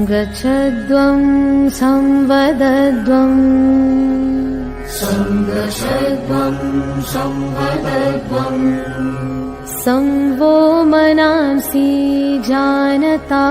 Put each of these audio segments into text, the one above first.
सङ्गच्छध्वं संवदध्वं संवो मनांसि जानता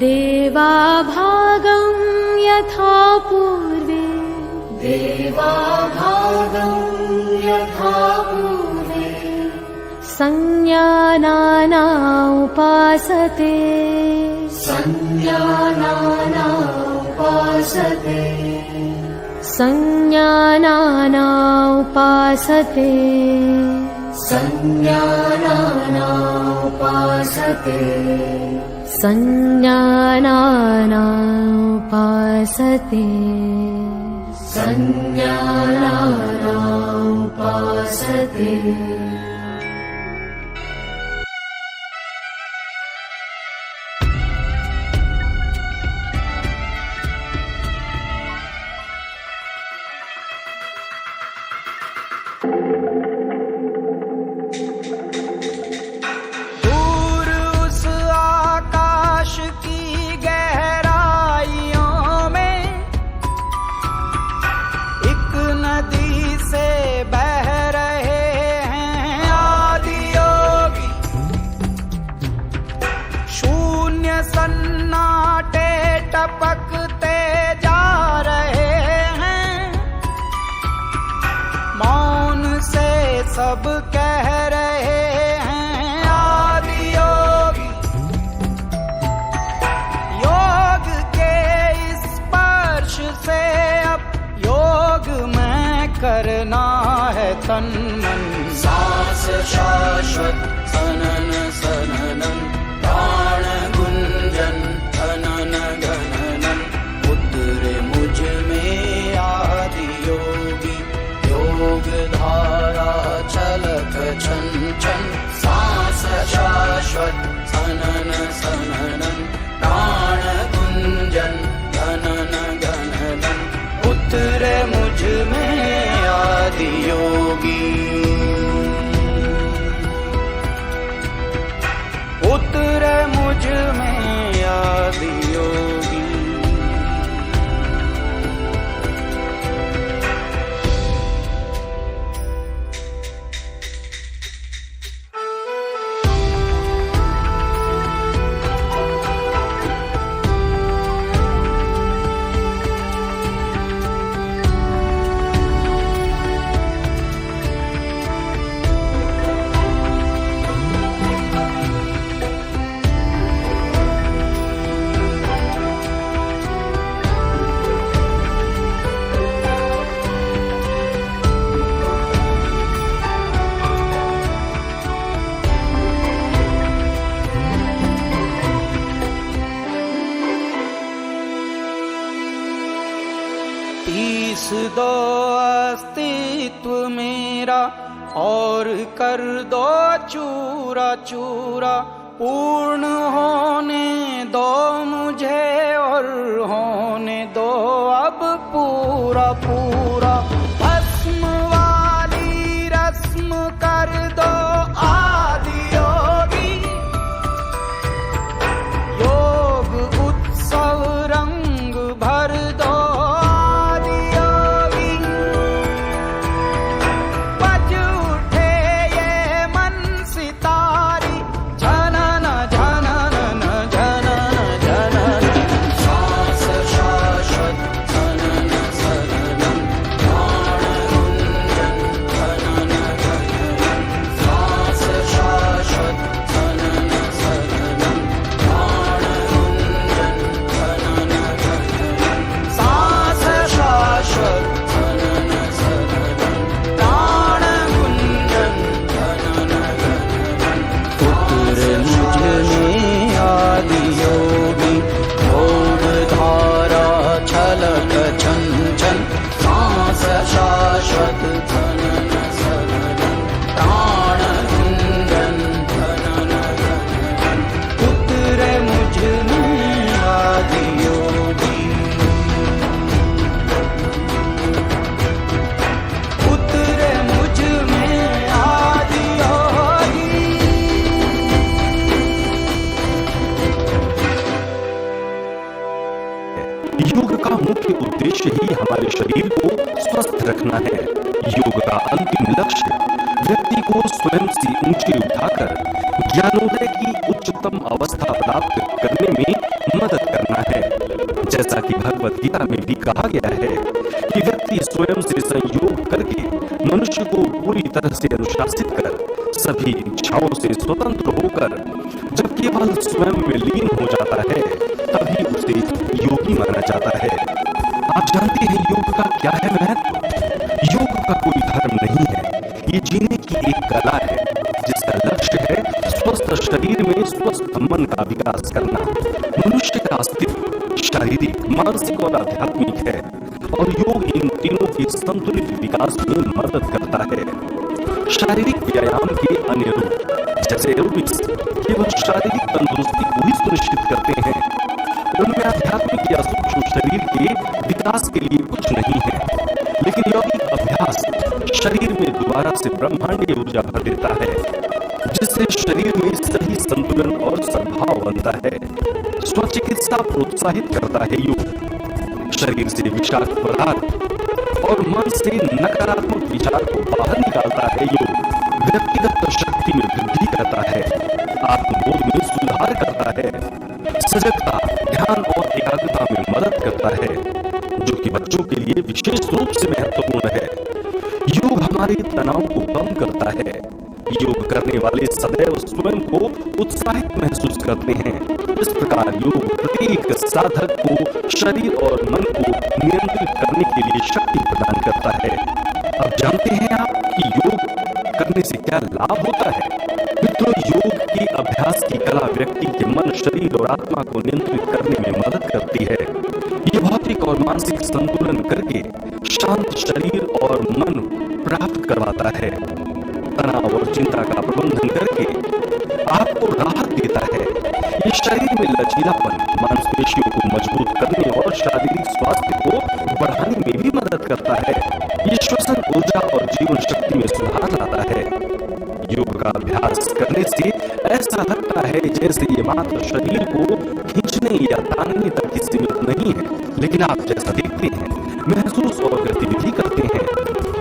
देवा भागं यथा पूर्वे संज्ञानाना उपासते सब कह रहे हैं आदि योगी, योग के स्पर्श से अब योग में करना है तन मन। सांस शाश्वत सनन सननन प्राण गुंजन धनन गणनन उतरे मुझ में आदि योगी योग धारा चलक छन छन। सांस शाश्वत सनन सननन प्राण गुंजन धनन गणनन उतरे मुझ में आदि योगी, उतरे मुझ में आदि योगी। तीस दो अस्तित्व मेरा और कर दो चूरा चूरा। पूर्ण होने दो मुझे और होने दो अब पूरा पूरा। भस्म वाली रस्म कर दो आदि योगी, योग उत्सव रंग भर दो अपने शरीर को स्वस्थ रखना है। योग का अंतिम लक्ष्य व्यक्ति को स्वयं से ऊंचे उठाकर ज्ञानोदय की उच्चतम अवस्था प्राप्त करने में मदद करना है। जैसा कि भगवत गीता में भी कहा गया है कि व्यक्ति स्वयं से संयोग करके मनुष्य को पूरी तरह से अनुशासित कर सभी इच्छाओं से स्वतंत्र होकर जब केवल स्वयं में लीन हो जाता है तभी उसे योगी माना जाता है। आप जानते हैं योग का क्या है महत्व? योग का कोई धर्म नहीं है, ये जीने की एक कला है जिसका लक्ष्य है स्वस्थ शरीर में स्वस्थ मन का विकास करना। मनुष्य का अस्तित्व शारीरिक, मानसिक और आध्यात्मिक है और योग इन तीनों के संतुलित विकास में मदद करता है। शारीरिक व्यायाम के अन्य रूप जैसे एरोबिक्स केवल शारीरिक तंदुरुस्ती को ही सुनिश्चित करते हैं, उनमें आध्यात्मिक या सूक्ष्म शरीर के विकास के लिए कुछ नहीं है। लेकिन यौगिक अभ्यास शरीर में दोबारा से ब्रह्मांडीय ऊर्जा भर देता है जिससे शरीर में सही संतुलन और सद्भाव बनता है। स्वचिकित्सा प्रोत्साहित करता है योग। शरीर से विषाक्त पदार्थ और मन से नकारात्मक विचार को बाहर निकालता है योग। व्यक्तिगत शक्ति में वृद्धि करता है, आत्मबोध में सुधार करता है, सजगता, ध्यान और एकाग्रता में मदद करता है जो कि बच्चों के लिए विशेष रूप से महत्वपूर्ण है। योग हमारे तनाव को कम करता है। योग करने वाले सदैव स्वयं को उत्साहित महसूस करते हैं। इस प्रकार योग प्रत्येक साधक को शरीर और मन को नियंत्रित करने के लिए शक्ति प्रदान करता है। अब जानते हैं आप कि योग करने से क्या लाभ होता है? मित्रों, योग के अभ्यास की कला व्यक्ति के मन, शरीर और आत्मा को नियंत्रित करने में मदद करती है। ये भौतिक और मानसिक संतुलन करके शांत शरीर और मन प्राप्त करवाता है। तनाव और चिंता का प्रबंधन करके आपको राहत देता है। ये शरीर में लचीलापन, मांसपेशियों को मजबूत करने और शारीरिक स्वास्थ्य को बढ़ाने में भी मदद करता है। ये श्वसन ऊर्जा और जीवन शक्ति में सुधार लाता है। योग का अभ्यास करने से ऐसा लगता है जैसे ये मात्र शरीर को खींचने या तानने तक ही सीमित नहीं है, लेकिन आप जैसा देखते हैं, महसूस और गतिविधि करते हैं,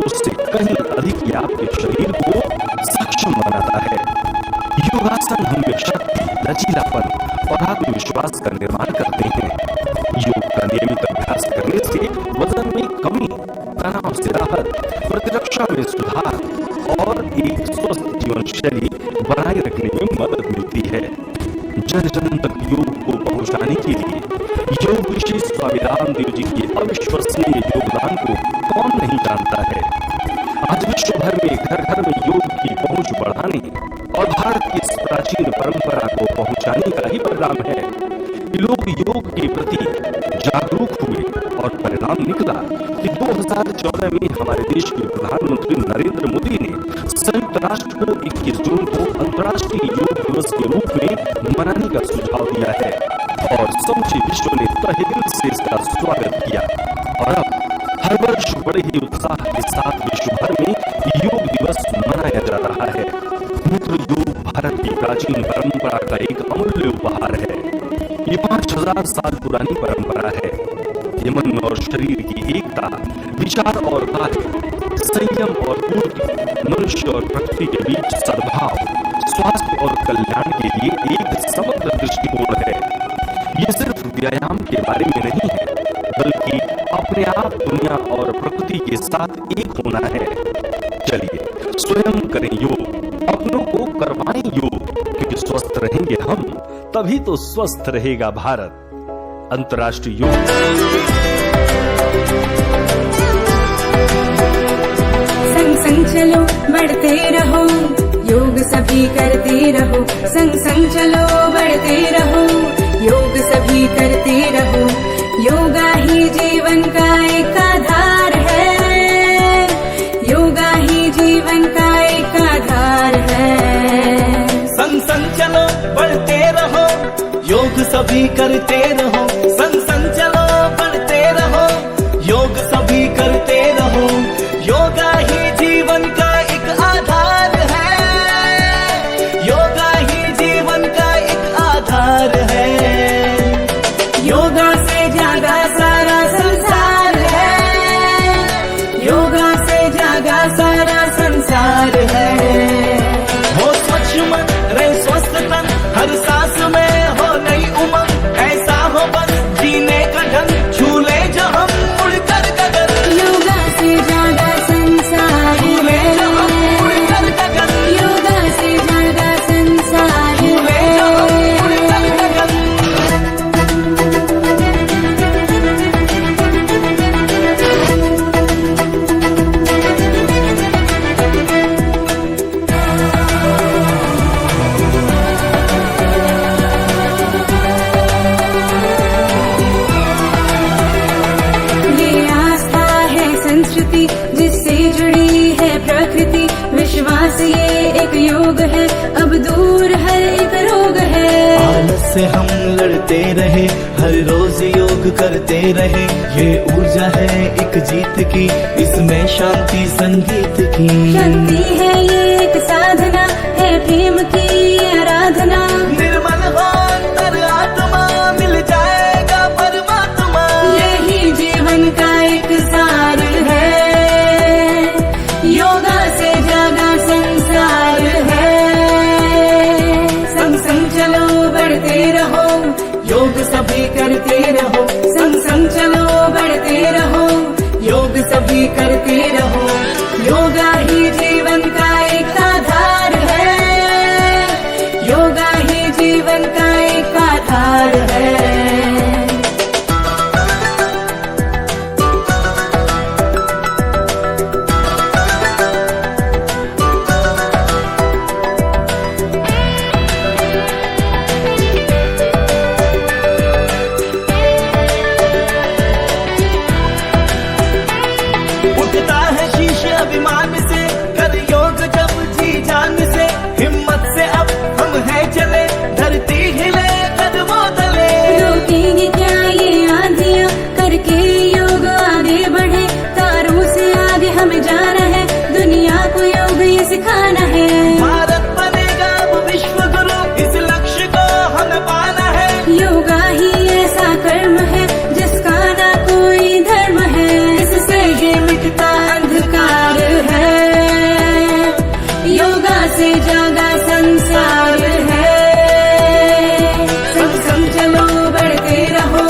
उससे कहीं अधिक ये आपके शरीर को सक्षम बनाता है। योगासन हमें शक्ति, लचीलापन और आत्मविश्वास का निर्माण करते हैं। योग का नियमित अभ्यास करने से वजन में कमी, तनाव से राहत, प्रतिरक्षा में सुधार और एक स्वस्थ जीवन शैली बनाए रखने में मदद मिलती है। जन जन तक योग को पहुंचाने के लिए योग ऋषि स्वामी रामदेव जी के अविश्वसनीय योगदान को कौन नहीं जानता है। आज विश्व भर में घर घर में योग की पहुंच बढ़ाने और भारत की इस प्राचीन परंपरा को पहुंचाने का ही परिणाम है। लोग योग के प्रति जागरूक हुए और परिणाम निकला कि 2014 में हमारे देश के प्रधानमंत्री नरेंद्र मोदी ने संयुक्त राष्ट्र को 21 जून को अंतर्राष्ट्रीय योग दिवस के रूप में मनाने का सुझाव दिया है और समूचे विश्व ने तहे दिल से इसका स्वागत किया। और अब हर वर्ष बड़े ही उत्साह के साथ विश्व भर में योग दिवस मनाया जा रहा है। मित्र, योग भारत की प्राचीन परंपरा का एक अमूल्य उपहार है। ये 5000 साल पुरानी परंपरा है। ये मन और शरीर की एकता, विचार और कार्य, संयम और पूर्ति, मनुष्य और प्रकृति के बीच सद्भाव, स्वास्थ्य और कल्याण के लिए एक समग्र दृष्टिकोण है। ये सिर्फ व्यायाम के बारे में नहीं है, बल्कि अपने आप दुनिया और प्रकृति के साथ एक होना है। चलिए स्वयं करें योग, अपनों को करवाएं योग, क्योंकि स्वस्थ रहेंगे हम, तभी तो स्वस्थ रहेगा भारत। अंतर्राष्ट्रीय योग संग संग चलो बढ़ते रहो, योग सभी करते रहो। संग संग चलो बढ़ते रहो, योग सभी करते रहो। योगा ही जीवन का एक आधार है, योगा ही जीवन का एक आधार है। संग संग चलो बढ़ते रहो, योग सभी करते रहो। संग संग चलो बढ़ते रहो, योग सभी करते रहो। योगा ही जीवन का एक आधार है, योगा ही जीवन का एक आधार है। योगा से ज्यादा सारा संसार है, रहे, हर रोज योग करते रहे। ये ऊर्जा है एक जीत की, इसमें शांति संगीत की। शक्ति है ये एक साधना, है प्रेम की आराधना। निर्मल हो अंतर आत्मा, मिल जाएगा परमात्मा। यही जीवन का एक सार है, योगा से जागा संसार है। संग संग चलो बढ़ते रहो, योग सभी करते रहो। संग संग चलो बढ़ते रहो, योग सभी करते रहो। योगा ही जीवन का एक आधार है, योगा ही जीवन का एक आधार है। उठता है शीश अभिमान से, कर योग जब जी जान से। हिम्मत से अब हम हैं चले, धरती हिले कदमों तले। रोकेंगे क्या ये आंधियां, करके योग आगे बढ़े। तारों से आगे हमें जाना है, दुनिया को योग ये सिखाना है। भारत बनेगा अब विश्व गुरु, इस लक्ष्य को हमें पाना है। योगा ही ऐसा कर्म है, जिसका ना कोई धर्म है। इससे ये मिटता अंधकार है, योगा से जागा संसार है। संग संग चलो बढ़ते रहो,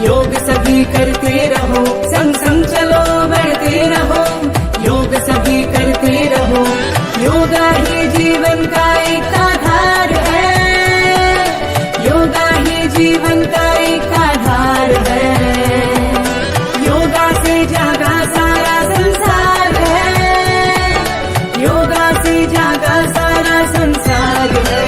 योग सभी करते रहो। संग संग चलो बढ़ते रहो, योग सभी करते रहो। योगा ही जीवन का एक आधार है, योगा ही जीवन का एक आधार है। योगा से जागा सारा संसार है, योगा से जागा सारा संसार है।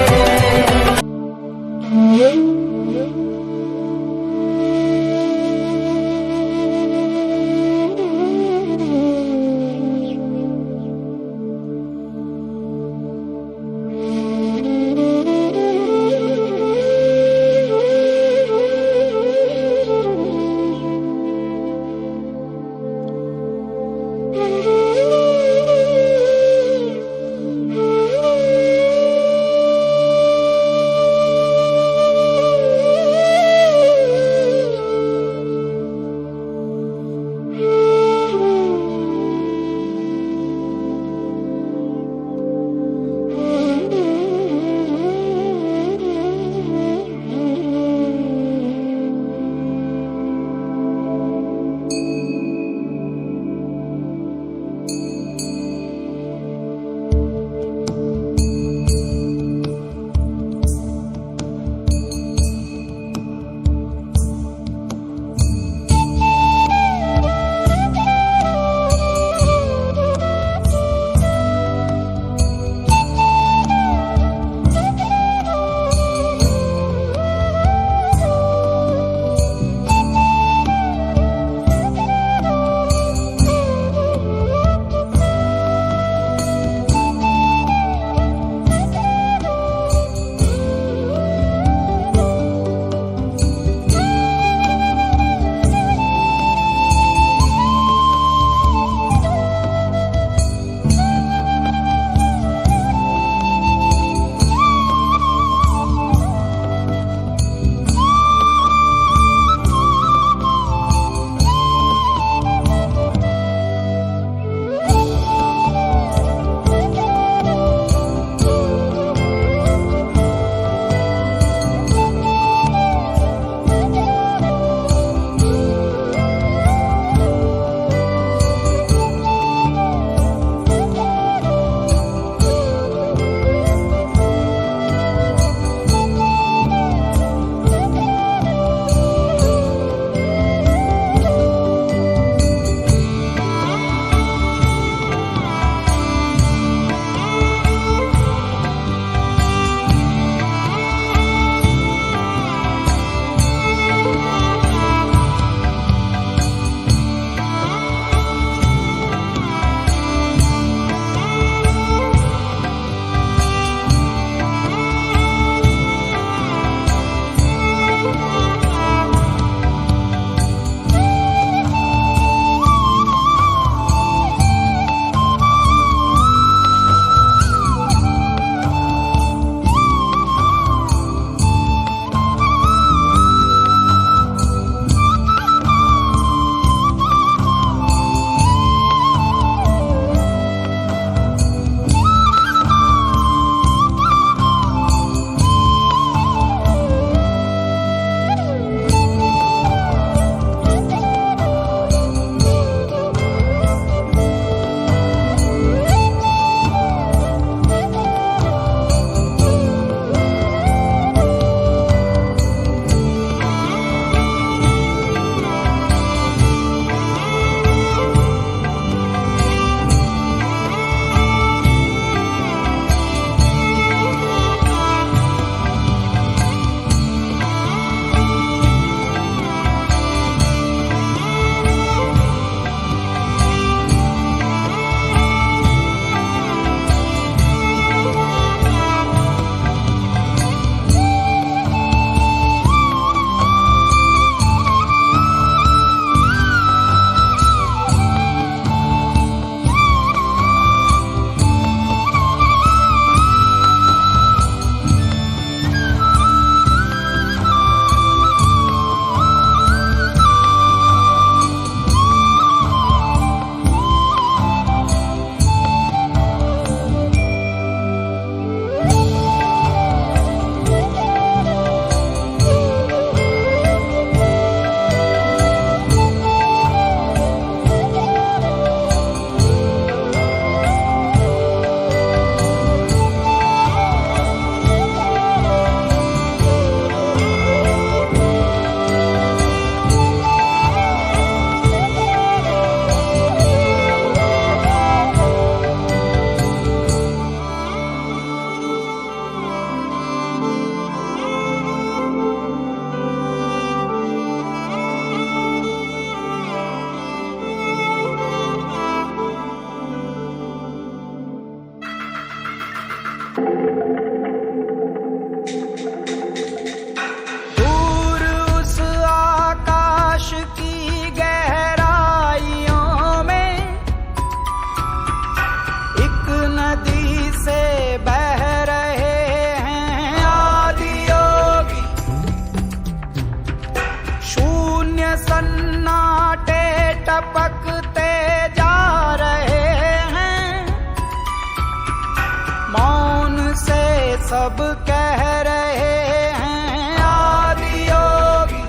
सब कह रहे हैं आदि योगी।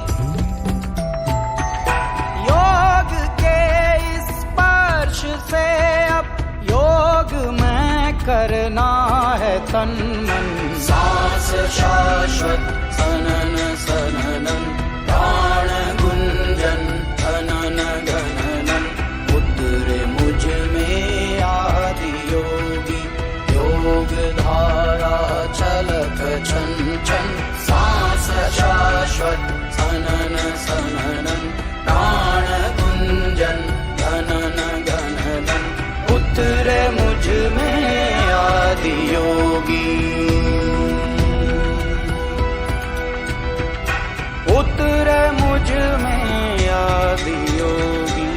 योग के स्पर्श से अब योग में करना है तन मन। सांस शाश्वत सनन सननन, प्राण गुंजन अनन गणनन। उतरे मुझ में आदि योगी, योग धारा चलत छन छन। सांस शाश्वत सनन सननन, प्राण गुंजन गणन गणनन। उतरे मुझ में आदि योगी, उतरे मुझ में आदि योगी।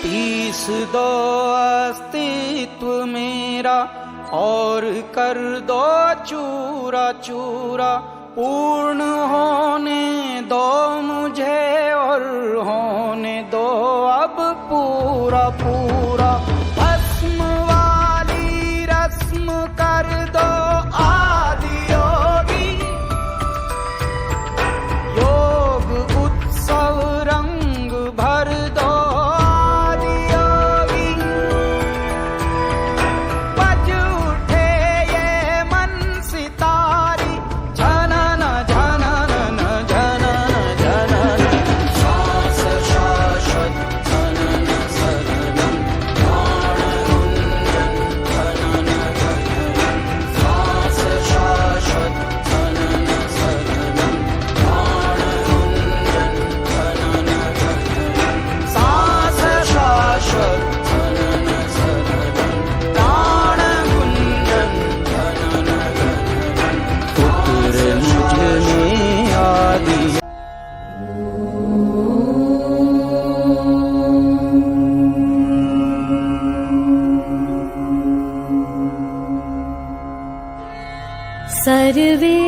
पीस दो अस्तित्व मेरा और कर दो चूरा चूरा। पूर्ण होने दो मुझे और होने दो अब पूरा पूरा। भस्म वाली रस्म कर दो आदि योगी। योग उत्सव रंग भर दो सर्वे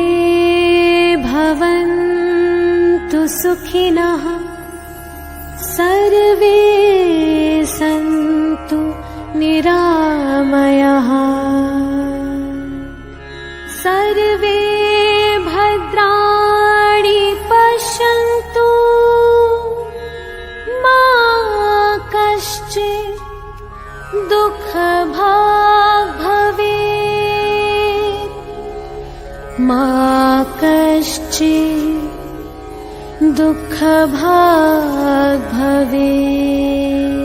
भवन्तु सुखिनः, सर्वे सन्तु निरामयाः, सर्वे भद्राणि पश्यन्तु मा कश्चित् दुःखभाग् भवेत्, मा कश्चित् दुःखभाग् भवेत्।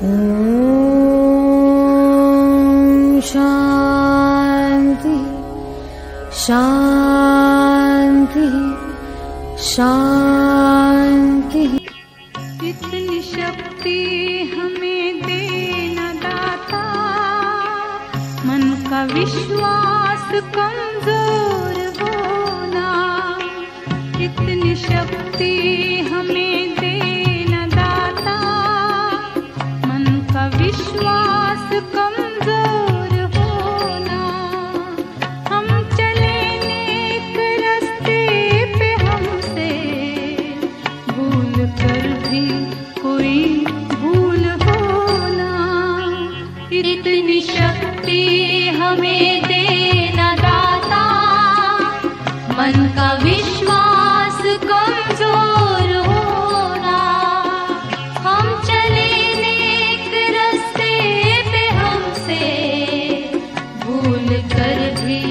ॐ शान्ति शान्ति शान्ति। इतनी शक्ति हमें देना दाता, मन का विश्वास कमजोर होना। इतनी शक्ति हमें देना दाता, मन का विश्वास कमजोर होना। हम चले नेक रास्ते पे, हमसे भूल कर भी कोई भूल होना। इतनी शक्ति हमें देना दाता, मन का विश्वास कमजोर होना। हम चले नेक रास्ते पे, हमसे भूल कर भी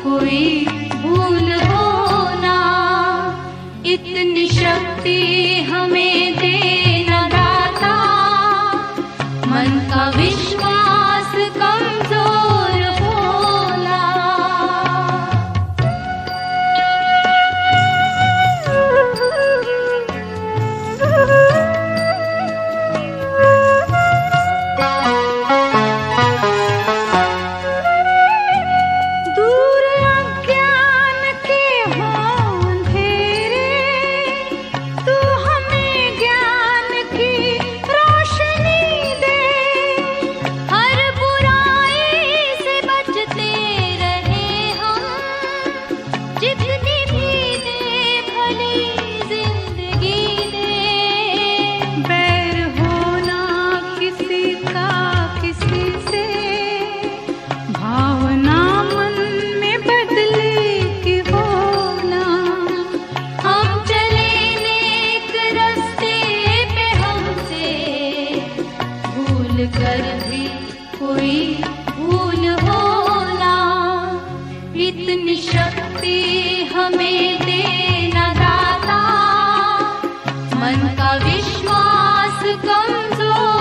कोई भूल होना। इतनी शक्ति हमें देना दाता, मन का विश्वास कमजोर विश्वास कमजोर